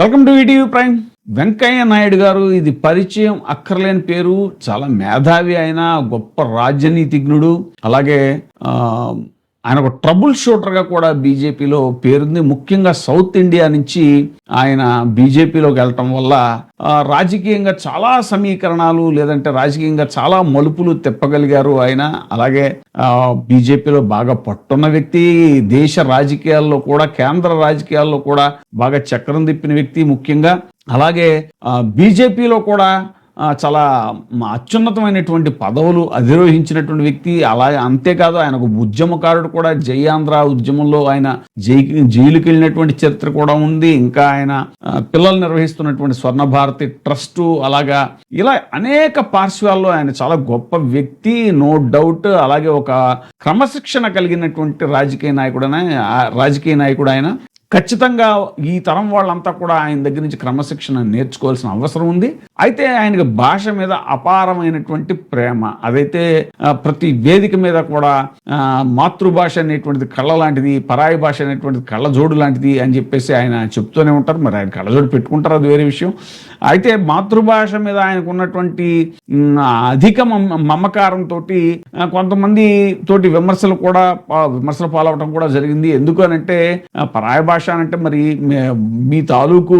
Welcome to ETV prime. Venkaiah Naidu గారు, ఇది పరిచయం అక్కర్లేని పేరు. చాలా మేధావి, ఆయన గొప్ప రాజనీతిజ్ఞుడు. అలాగే ఆయన ఒక ట్రబుల్ షూటర్గా కూడా బీజేపీలో పేరుంది. ముఖ్యంగా సౌత్ ఇండియా నుంచి ఆయన బీజేపీలోకి వెళ్ళటం వల్ల రాజకీయంగా చాలా సమీకరణాలు, లేదంటే రాజకీయంగా చాలా మలుపులు తిప్పగలిగారు ఆయన. అలాగే బీజేపీలో బాగా పట్టున్న వ్యక్తి, దేశ రాజకీయాల్లో కూడా, కేంద్ర రాజకీయాల్లో కూడా బాగా చక్రం తిప్పిన వ్యక్తి ముఖ్యంగా. అలాగే బీజేపీలో కూడా చాలా అత్యున్నతమైనటువంటి పదవులు అధిరోహించినటువంటి వ్యక్తి. అలాగే అంతేకాదు, ఆయన ఒక ఉద్యమకారుడు కూడా. జై ఆంధ్ర ఉద్యమంలో ఆయన జైలుకి వెళ్ళినటువంటి చరిత్ర కూడా ఉంది. ఇంకా ఆయన పిల్లలు నిర్వహిస్తున్నటువంటి స్వర్ణ భారతి ట్రస్టు, అలాగా ఇలా అనేక పార్శ్వాల్లో ఆయన చాలా గొప్ప వ్యక్తి, నో డౌట్. అలాగే ఒక క్రమశిక్షణ కలిగినటువంటి రాజకీయ నాయకుడు ఆయన. ఖచ్చితంగా ఈ తరం వాళ్ళంతా కూడా ఆయన దగ్గర నుంచి క్రమశిక్షణ నేర్చుకోవాల్సిన అవసరం ఉంది. అయితే ఆయనకి భాష మీద అపారమైనటువంటి ప్రేమ. అదైతే ప్రతి వేదిక మీద కూడా మాతృభాష అనేటువంటిది కళ్ళ లాంటిది, పరాయి భాష అనేటువంటిది కళ్ళజోడు లాంటిది అని చెప్పేసి ఆయన చెప్తూనే ఉంటారు. మరి ఆయన కళ్ళజోడు పెట్టుకుంటారు, అది వేరే విషయం. అయితే మాతృభాష మీద ఆయనకు ఉన్నటువంటి అధిక మమకారంతో కొంతమంది తోటి విమర్శలు పాలవటం కూడా జరిగింది. ఎందుకు అనంటే, పరాయ భాష అంటే మరి మీ తాలూకు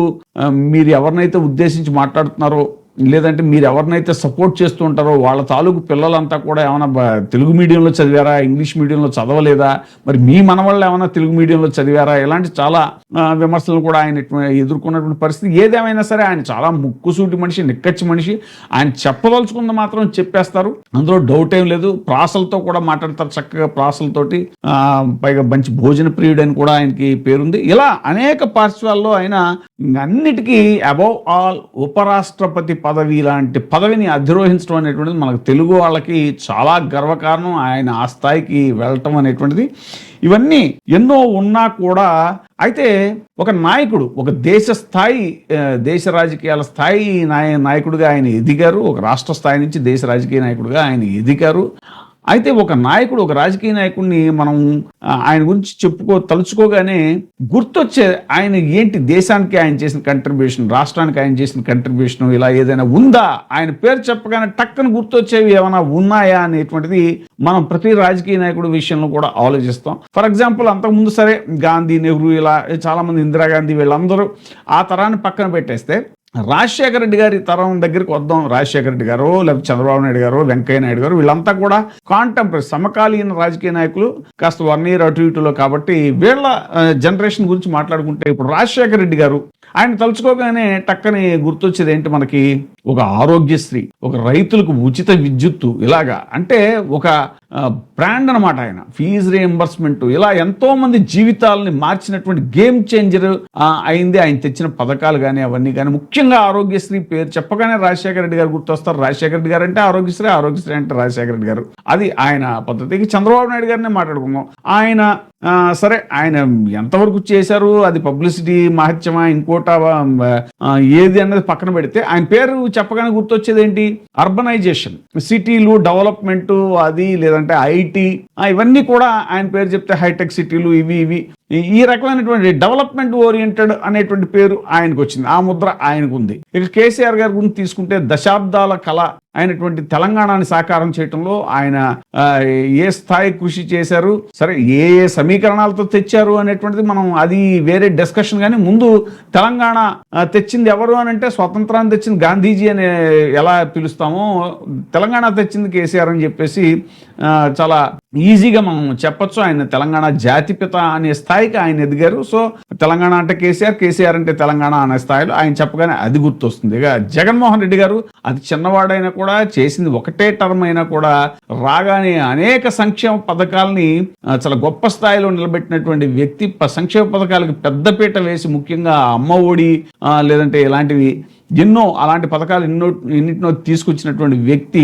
మీరు ఎవరినైతే ఉద్దేశించి మాట్లాడుతున్నారో, లేదంటే మీరు ఎవరినైతే సపోర్ట్ చేస్తూ ఉంటారో వాళ్ళ తాలూకు పిల్లలంతా కూడా ఏమైనా తెలుగు మీడియంలో చదివారా, ఇంగ్లీష్ మీడియంలో చదవలేదా, మరి మీ మనవాళ్ళు ఏమైనా తెలుగు మీడియంలో చదివారా, ఇలాంటి చాలా విమర్శలు కూడా ఆయన ఎదుర్కొన్నటువంటి పరిస్థితి. ఏదేమైనా సరే ఆయన చాలా ముక్కుసూటి మనిషి, నిక్కచ్చి మనిషి. ఆయన చెప్పదలుచుకుంది మాత్రం చెప్పేస్తారు, అందులో డౌట్ ఏం లేదు. ప్రాసలతో కూడా మాట్లాడతారు, చక్కగా ప్రాసలతోటి. పైగా మంచి భోజన ప్రియుడు అని కూడా ఆయనకి పేరుంది. ఇలా అనేక పార్శ్వాల్లో ఆయన అన్నిటికీ అబౌవ్ ఆల్ ఉపరాష్ట్రపతి పదవి లాంటి పదవిని అధిరోహించడం అనేటువంటిది మనకు తెలుగు వాళ్ళకి చాలా గర్వకారణం. ఆయన ఆ స్థాయికి వెళ్ళటం అనేటువంటిది, ఇవన్నీ ఎన్నో ఉన్నా కూడా, అయితే ఒక నాయకుడు, ఒక దేశ రాజకీయాల స్థాయి నాయకుడిగా ఆయన ఎదిగారు. ఒక రాష్ట్ర స్థాయి నుంచి దేశ రాజకీయ నాయకుడిగా ఆయన ఎదిగారు. అయితే ఒక నాయకుడు, ఒక రాజకీయ నాయకుడిని మనం ఆయన గురించి తలుచుకోగానే గుర్తొచ్చే ఆయన ఏంటి, దేశానికి ఆయన చేసిన కంట్రిబ్యూషన్, రాష్ట్రానికి ఆయన చేసిన కంట్రిబ్యూషన్ ఇలా ఏదైనా ఉందా, ఆయన పేరు చెప్పగానే టక్కన గుర్తొచ్చేవి ఏమైనా ఉన్నాయా అనేటువంటిది మనం ప్రతి రాజకీయ నాయకుడి విషయంలో కూడా ఆలోచిస్తాం. ఫర్ ఎగ్జాంపుల్, అంతకుముందు సరే గాంధీ, నెహ్రూ, ఇలా చాలామంది, ఇందిరాగాంధీ, వీళ్ళందరూ ఆ తరాన్ని పక్కన పెట్టేస్తే రాజశేఖర రెడ్డి గారి తరం దగ్గరికి వద్దాం. రాజశేఖర రెడ్డి గారు, లేకపోతే చంద్రబాబు నాయుడు గారు, వెంకయ్య నాయుడు గారు, వీళ్ళంతా కూడా కాంటెంపరీ సమకాలీన రాజకీయ నాయకులు. కాస్త 1 year అటు ఇటులో కాబట్టి వీళ్ళ జనరేషన్ గురించి మాట్లాడుకుంటే, ఇప్పుడు రాజశేఖర రెడ్డి గారు, ఆయన తలుచుకోగానే టక్కని గుర్తొచ్చేది ఏంటి మనకి, ఒక ఆరోగ్యశ్రీ, ఒక రైతులకు ఉచిత విద్యుత్తు, ఇలాగా అంటే ఒక బ్రాండ్ అనమాట. ఆయన ఫీజు రియంబర్స్మెంట్, ఇలా ఎంతో మంది జీవితాలని మార్చినటువంటి గేమ్ చేంజర్ అయింది ఆయన తెచ్చిన పథకాలు కానీ అవన్నీ కానీ. ముఖ్యంగా ఆరోగ్యశ్రీ పేరు చెప్పగానే రాజశేఖర రెడ్డి గారు గుర్తొస్తారు. రాజశేఖర రెడ్డి గారు అంటే ఆరోగ్యశ్రీ, ఆరోగ్యశ్రీ అంటే రాజశేఖర రెడ్డి గారు. అది ఆయన పద్ధతికి. చంద్రబాబు నాయుడు గారినే మాట్లాడుకుందాం. ఆయన సరే, ఆయన ఎంతవరకు చేశారు, అది పబ్లిసిటీ మహత్యమా ఇంకోట ఏది అన్నది పక్కన పెడితే, ఆయన పేరు చెప్పగానే గుర్తొచ్చేది ఏంటి, అర్బనైజేషన్, సిటీలు డెవలప్మెంట్, అది లేదంటే ఐటీ, ఇవన్నీ కూడా ఆయన పేరు చెప్తే హైటెక్ సిటీలు, ఇవి ఈ రకమైనటువంటి డెవలప్మెంట్ ఓరియంటెడ్ అనేటువంటి పేరు ఆయనకు వచ్చింది. ఆ ముద్ర ఆయనకు ఉంది. ఇక కేసీఆర్ గారి గురించి తీసుకుంటే, దశాబ్దాల కళ అయినటువంటి తెలంగాణని సాకారం చేయటంలో ఆయన ఏ స్థాయి కృషి చేశారు, సరే ఏ సమీకరణాలతో తెచ్చారు అనేటువంటిది మనం అది వేరే డిస్కషన్. కానీ ముందు తెలంగాణ తెచ్చింది ఎవరు అని అంటే, స్వతంత్రాన్ని తెచ్చింది గాంధీజీ అని ఎలా పిలుస్తామో, తెలంగాణ తెచ్చింది కేసీఆర్ అని చెప్పేసి చాలా ఈజీగా మనం చెప్పొచ్చు. ఆయన తెలంగాణ జాతిపిత అనే స్థాయికి ఆయన ఎదిగారు. సో తెలంగాణ అంటే కేసీఆర్, కేసీఆర్ అంటే తెలంగాణ అనే స్థాయిలో ఆయన చెప్పగానే అది గుర్తొస్తుంది. ఇక జగన్మోహన్ రెడ్డి గారు, అది చిన్నవాడైనా కూడా, చేసింది ఒకటే టర్మ్ అయినా కూడా, రాగానే అనేక సంక్షేమ పథకాలని చాలా గొప్ప స్థాయిలో నిలబెట్టినటువంటి వ్యక్తి. సంక్షేమ పథకాలకు పెద్దపీట వేసి, ముఖ్యంగా అమ్మ ఒడి లేదంటే ఇలాంటివి ఎన్నో అలాంటి పథకాలు ఎన్నిటినో తీసుకొచ్చినటువంటి వ్యక్తి.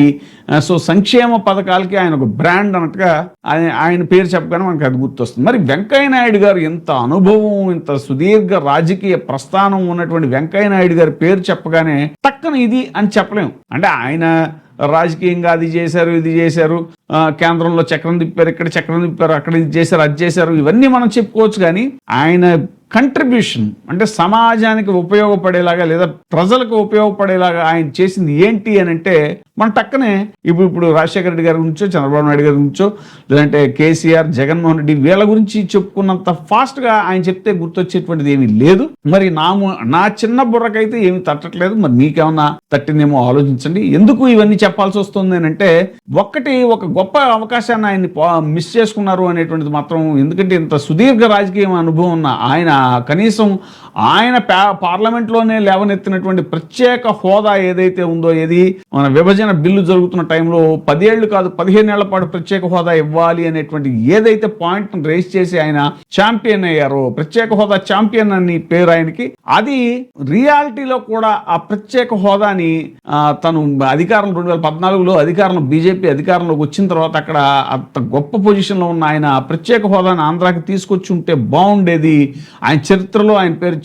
సో సంక్షేమ పథకాలకి ఆయన ఒక బ్రాండ్ అన్నట్టుగా ఆయన పేరు చెప్పగానే మనకు అది గుర్తొస్తుంది. మరి వెంకయ్య నాయుడు గారు, ఎంత అనుభవం, ఇంత సుదీర్ఘ రాజకీయ ప్రస్థానం ఉన్నటువంటి వెంకయ్య నాయుడు గారి పేరు చెప్పగానే టక్కన ఇది అని చెప్పలేము. అంటే ఆయన రాజకీయంగా అది చేశారు, ఇది చేశారు, కేంద్రంలో చక్రం తిప్పారు, ఇక్కడ చక్రం తిప్పారు, అక్కడ ఇది చేశారు, అది చేశారు, ఇవన్నీ మనం చెప్పుకోవచ్చు. కానీ ఆయన కంట్రిబ్యూషన్ అంటే సమాజానికి ఉపయోగపడేలాగా లేదా ప్రజలకు ఉపయోగపడేలాగా ఆయన చేసింది ఏంటి అని అంటే మన టక్కనే ఇప్పుడు రాజశేఖర రెడ్డి గారి గురించో చంద్రబాబు నాయుడు గారి గురించో లేదంటే కేసీఆర్ జగన్మోహన్ రెడ్డి వీళ్ళ గురించి చెప్పుకున్నంత ఫాస్ట్గా ఆయన చెప్తే గుర్తొచ్చేటువంటిది ఏమీ లేదు. మరి నా చిన్న బుర్రకైతే ఏమి తట్టట్లేదు. మరి మీకేమన్నా తట్టిందేమో ఆలోచించండి. ఎందుకు ఇవన్నీ చెప్పాల్సి వస్తుంది అని అంటే ఒక గొప్ప అవకాశాన్ని ఆయన్ని మిస్ చేసుకున్నారు అనేటువంటిది మాత్రం. ఎందుకంటే ఇంత సుదీర్ఘ రాజకీయ అనుభవం ఉన్న ఆయన కనీసం ఆయన పార్లమెంట్లోనే లేవనెత్తినటువంటి ప్రత్యేక హోదా ఏదైతే ఉందో, ఏది మన విభజన బిల్లు జరుగుతున్న టైంలో 10 ఏళ్ళు కాదు 15 ఏళ్ల పాటు ప్రత్యేక హోదా ఇవ్వాలి అనేటువంటి ఏదైతే పాయింట్ రేస్ చేసి ఆయన ఛాంపియన్ అయ్యారో, ప్రత్యేక హోదా ఛాంపియన్ అని పేరు ఆయనకి, అది రియాలిటీలో కూడా ఆ ప్రత్యేక హోదాని తను అధికారం 2014లో అధికారంలో బీజేపీ అధికారంలోకి వచ్చిన తర్వాత అక్కడ అంత గొప్ప పొజిషన్లో ఉన్న ఆయన ప్రత్యేక హోదాని ఆంధ్రాకి తీసుకొచ్చి ఉంటే బాగుండేది. ఆయన చరిత్రలో ఆయన పేరు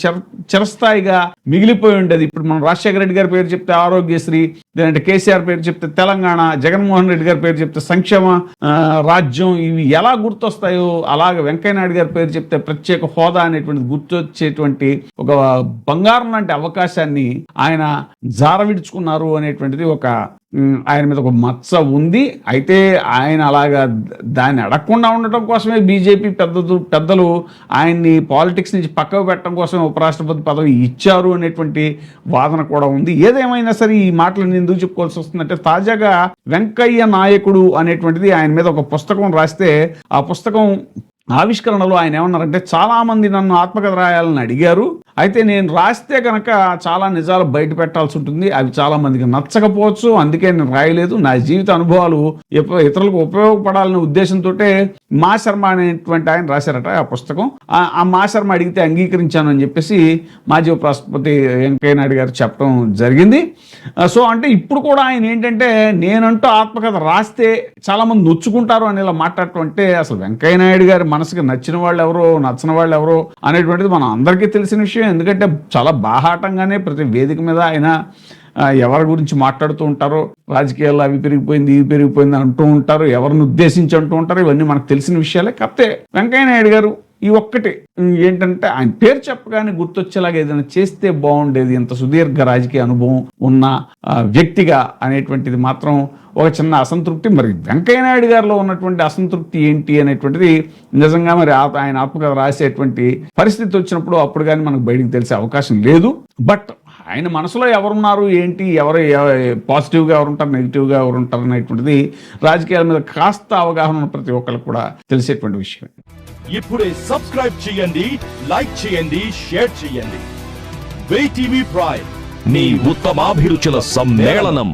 చిరస్థాయిగా మిగిలిపోయి ఉండేది. ఇప్పుడు మనం రాజశేఖర రెడ్డి గారి పేరు చెప్తే ఆరోగ్యశ్రీ, లేదంటే కేసీఆర్ పేరు చెప్తే తెలంగాణ, జగన్మోహన్ రెడ్డి గారి పేరు చెప్తే సంక్షేమ రాజ్యం, ఇవి ఎలా గుర్తొస్తాయో అలాగే వెంకయ్యనాయుడు గారి పేరు చెప్తే ప్రత్యేక హోదా అనేటువంటి గుర్తొచ్చేటువంటి ఒక బంగారం లాంటి అవకాశాన్ని ఆయన జారవిడుచుకున్నారు అనేటువంటిది ఆయన మీద ఒక మచ్చ ఉంది. అయితే ఆయన అలాగా దాన్ని అడగకుండా ఉండటం కోసమే బీజేపీ పెద్దలు ఆయన్ని పాలిటిక్స్ నుంచి పక్కకు పెట్టడం కోసమే ఉపరాష్ట్రపతి పదవి ఇచ్చారు అనేటువంటి వాదన కూడా ఉంది. ఏదేమైనా సరే ఈ మాటలను ఎందుకు చెప్పుకోవాల్సి వస్తుందంటే, తాజాగా వెంకయ్య నాయకుడు అనేటువంటిది ఆయన మీద ఒక పుస్తకం రాస్తే ఆ పుస్తకం ఆవిష్కరణలో ఆయన ఏమన్నారంటే, చాలా మంది నన్ను ఆత్మకథ రాయాలని అడిగారు, అయితే నేను రాస్తే కనుక చాలా నిజాలు బయట పెట్టాల్సి ఉంటుంది, అవి చాలా మందికి నచ్చకపోవచ్చు, అందుకే నేను రాయలేదు. నా జీవిత అనుభవాలు ఇతరులకు ఉపయోగపడాలనే ఉద్దేశంతో మా శర్మ అనేటువంటి ఆయన రాశారట ఆ పుస్తకం. ఆ మా శర్మ అడిగితే అంగీకరించాను అని చెప్పేసి మాజీ ఉపరాష్ట్రపతి వెంకయ్య నాయుడు గారు చెప్పడం జరిగింది. సో అంటే ఇప్పుడు కూడా ఆయన ఏంటంటే, నేనంటూ ఆత్మకథ రాస్తే చాలా మంది నొచ్చుకుంటారు అని ఇలా మాట్లాడటం అంటే, అసలు వెంకయ్య నాయుడు గారి మనసుకి నచ్చిన వాళ్ళు ఎవరో నచ్చని వాళ్ళు ఎవరో అనేటువంటిది మనం అందరికీ తెలిసిన విషయం. ఎందుకంటే చాలా బాహాటంగానే ప్రతి వేదిక మీద ఆయన ఎవరి గురించి మాట్లాడుతూ ఉంటారో, రాజకీయాల్లో అవి పెరిగిపోయింది ఇవి పెరిగిపోయింది అంటూ ఉంటారు, ఎవరిని ఉద్దేశించి అంటూ ఉంటారు, ఇవన్నీ మనకు తెలిసిన విషయాలే. కాకపోతే వెంకయ్య నాయుడు గారు ఈ ఒక్కటి ఏంటంటే, ఆయన పేరు చెప్పగానే గుర్తొచ్చేలాగా ఏదైనా చేస్తే బాగుండేది, ఇంత సుదీర్ఘ రాజకీయ అనుభవం ఉన్న వ్యక్తిగా అనేటువంటిది మాత్రం ఒక చిన్న అసంతృప్తి. మరి వెంకయ్య నాయుడు గారిలో ఉన్నటువంటి అసంతృప్తి ఏంటి అనేటువంటిది నిజంగా మరి ఆయన ఆత్మకథ రాసేటువంటి పరిస్థితి వచ్చినప్పుడు అప్పుడు కానీ మనకు బయటికి తెలిసే అవకాశం లేదు. బట్ ఆయన మనసులో ఎవరున్నారు ఏంటి, ఎవరు పాజిటివ్గా ఎవరుంటారు నెగిటివ్గా ఎవరుంటారు అనేటువంటిది రాజకీయాల మీద కాస్త అవగాహన ఉన్న ప్రతి ఒక్కరికి కూడా తెలిసేటువంటి విషయం. ఇప్పుడే సబ్స్క్రైబ్ చేయండి, లైక్ చేయండి, షేర్ చేయండి. WEIGH TV ప్రైమ్, మీ ఉత్తమాభిరుచుల సమ్మేళనం.